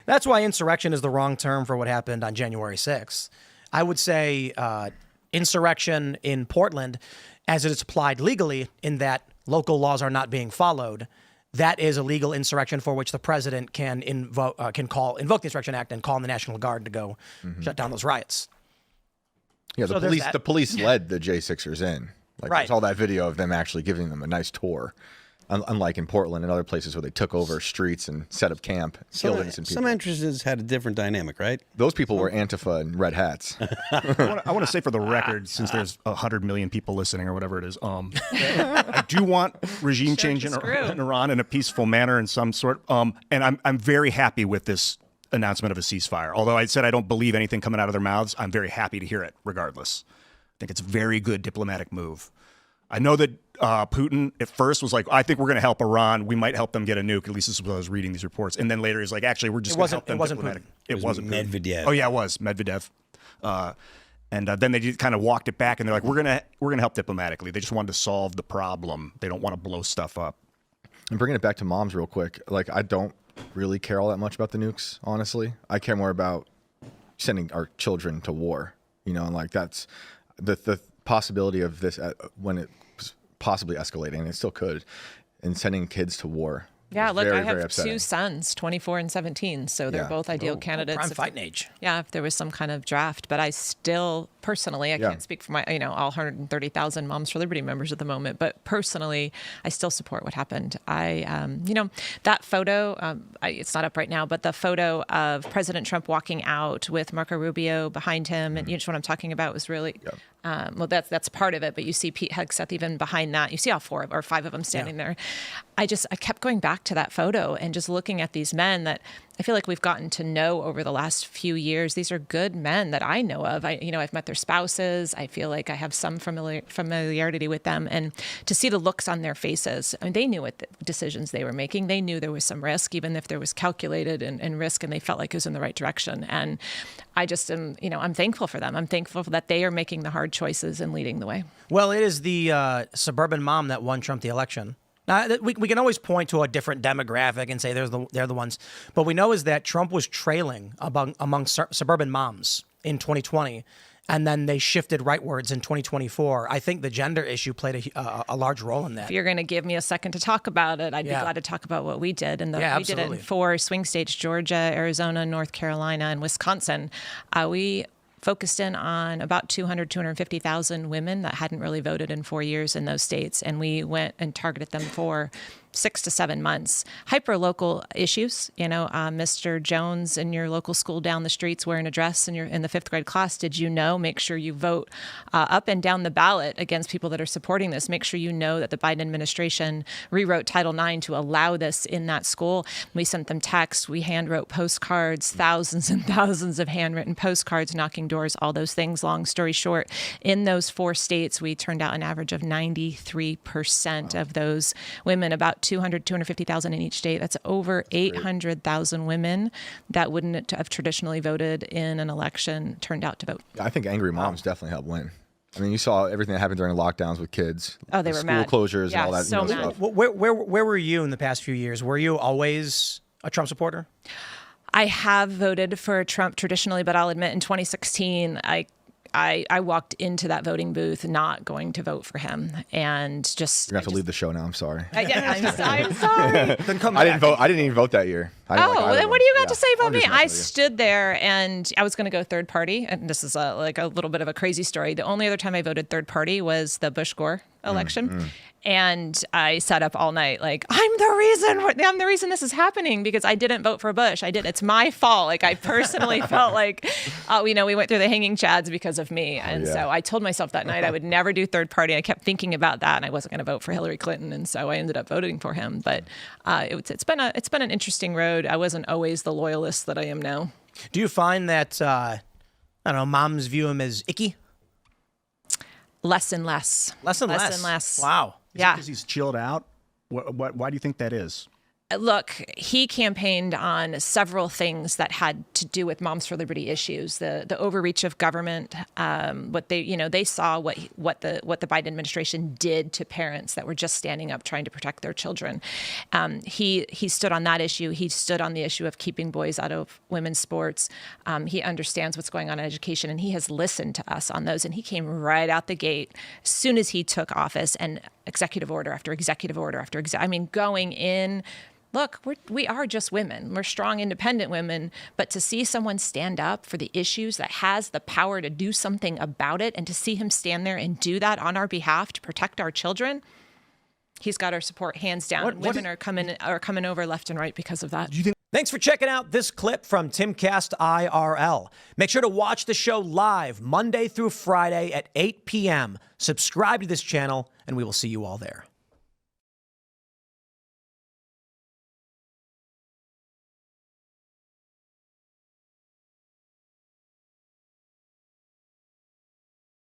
That's why insurrection is the wrong term for what happened on January 6th. I would say insurrection in Portland, as it is applied legally in that local laws are not being followed, that is a legal insurrection for which the president can invoke the Insurrection Act and call on the National Guard to go shut down those riots. Yeah, So the police led the J6ers in. Like, Right. there's all that video of them actually giving them a nice tour. Unlike in Portland and other places where they took over streets and set up camp, killed innocent people. Some entrances had a different dynamic, right? Those people were Antifa and red hats. I want to say for the record, since there's 100 million people listening or whatever it is, I do want regime change in Iran in a peaceful manner in some sort. And I'm very happy with this announcement of a ceasefire. Although I said I don't believe anything coming out of their mouths, I'm very happy to hear it regardless. I think it's a very good diplomatic move. I know that Putin at first was like, I think we're going to help Iran. We might help them get a nuke. At least this is what I was reading these reports. And then later he's like, actually, we're just going to help them. It wasn't diplomatic. Putin. It wasn't Medvedev. Oh yeah, it was Medvedev. And then they just kind of walked it back, and they're like, we're gonna help diplomatically. They just wanted to solve the problem. They don't want to blow stuff up. And bringing it back to moms real quick, like, I don't really care all that much about the nukes, honestly. I care more about sending our children to war, and like that's the possibility of this when it was possibly escalating, and it still could, and sending kids to war. Yeah, look, very, I have very upsetting. 2 sons, 24 and 17, so they're both ideal candidates. Prime fighting age. Yeah, if there was some kind of draft. But I still, personally, I can't speak for my, all 130,000 Moms for Liberty members at the moment, but personally, I still support what happened. That photo, it's not up right now, but the photo of President Trump walking out with Marco Rubio behind him, and what I'm talking about was really, well, that's part of it, but you see Pete Hegseth even behind that. You see all 4 or 5 of them standing there. I kept going back to that photo and just looking at these men that I feel like we've gotten to know over the last few years. These are good men that I know of. I've met their spouses. I feel like I have some familiarity with them. And to see the looks on their faces, they knew what the decisions they were making. They knew there was some risk, even if there was calculated and risk, and they felt like it was in the right direction. And I just am, I'm thankful for them. I'm thankful that they are making the hard choices and leading the way. Well, it is the suburban mom that won Trump the election. Now, we can always point to a different demographic and say they're the ones. But we know is that Trump was trailing among suburban moms in 2020, and then they shifted rightwards in 2024. I think the gender issue played a large role in that. If you're going to give me a second to talk about it, I'd be glad to talk about what we did. And we did it in 4 swing states, Georgia, Arizona, North Carolina, and Wisconsin. We focused in on about 250,000 women that hadn't really voted in 4 years in those states. And we went and targeted them for 6 to 7 months. Hyper-local issues, Mr. Jones in your local school down the streets wearing a dress in the 5th grade class. Did you know? Make sure you vote up and down the ballot against people that are supporting this. Make sure you know that the Biden administration rewrote Title IX to allow this in that school. We sent them texts. We handwrote postcards, thousands and thousands of handwritten postcards, knocking doors, all those things. Long story short, in those 4 states, we turned out an average of 93% of those women, about 250,000 in each state. That's over 800,000 women that wouldn't have traditionally voted in an election turned out to vote. I think angry moms definitely helped win. I mean, you saw everything that happened during lockdowns with kids. Oh, they were mad. School closures and all that so mad. stuff. Where were you in the past few years? Were you always a Trump supporter? I have voted for Trump traditionally, but I'll admit in 2016, I walked into that voting booth not going to vote for him, and just... You're going to have to leave the show now. I'm sorry. I'm sorry. Then come I didn't vote. I didn't even vote that year. Well, then what do you got to say about me? I stood there and I was going to go third party. And this is a little bit of a crazy story. The only other time I voted third party was the Bush-Gore election. And I sat up all night like, I'm the reason this is happening because I didn't vote for Bush. It's my fault. Like, I personally felt like, we went through the hanging chads because of me. And so I told myself that night I would never do third party. I kept thinking about that, and I wasn't going to vote for Hillary Clinton. And so I ended up voting for him. But it's been an interesting road. I wasn't always the loyalist that I am now. Do you find that, moms view him as icky? Less and less. Less and less. Less and less. Wow. Yeah. Because he's chilled out? Why do you think that is? Look, he campaigned on several things that had to do with Moms for Liberty issues, the overreach of government, what they saw what the Biden administration did to parents that were just standing up trying to protect their children. He stood on that issue. He stood on the issue of keeping boys out of women's sports. He understands what's going on in education, and he has listened to us on those. And he came right out the gate as soon as he took office, and executive order after executive order after going in. Look, we are just women. We're strong, independent women. But to see someone stand up for the issues that has the power to do something about it, and to see him stand there and do that on our behalf to protect our children, he's got our support hands down. Women are coming over left and right because of that. Thanks for checking out this clip from Timcast IRL. Make sure to watch the show live Monday through Friday at 8 p.m. Subscribe to this channel, and we will see you all there.